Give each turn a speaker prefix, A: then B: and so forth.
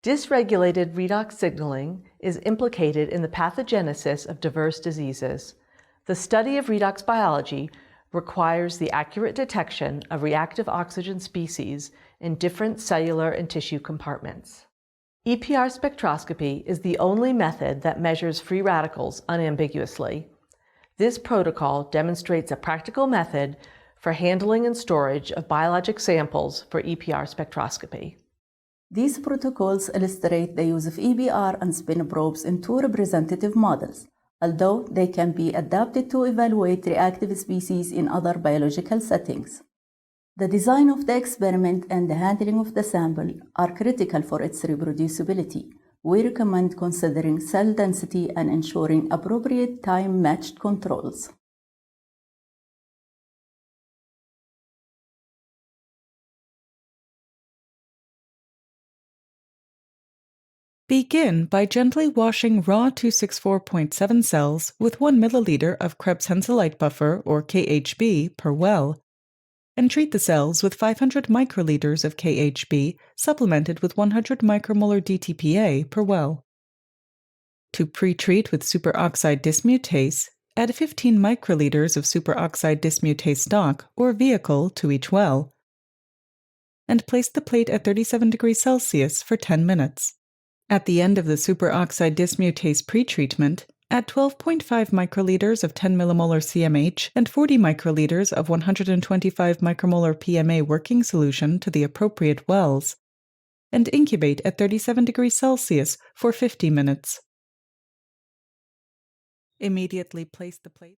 A: Dysregulated redox signaling is implicated in the pathogenesis of diverse diseases. The study of redox biology requires the accurate detection of reactive oxygen species in different cellular and tissue compartments. EPR spectroscopy is the only method that measures free radicals unambiguously. This protocol demonstrates a practical method for handling and storage of biologic samples for EPR spectroscopy.
B: These protocols illustrate the use of EPR and spin probes in two representative models, although they can be adapted to evaluate reactive species in other biological settings. The design of the experiment and the handling of the sample are critical for its reproducibility. We recommend considering cell density and ensuring appropriate time-matched controls.
C: Begin by gently washing raw 264.7 cells with 1 milliliter of Krebs-Henselite buffer, or KHB, per well, and treat the cells with 500 microliters of KHB supplemented with 100 micromolar DTPA per well. To pre-treat with superoxide dismutase, add 15 microliters of superoxide dismutase stock or vehicle to each well, and place the plate at 37 degrees Celsius for 10 minutes. At the end of the superoxide dismutase pretreatment, add 12.5 microliters of 10 millimolar CMH and 40 microliters of 125 micromolar PMA working solution to the appropriate wells, and incubate at 37 degrees Celsius for 50 minutes. Immediately place the plate.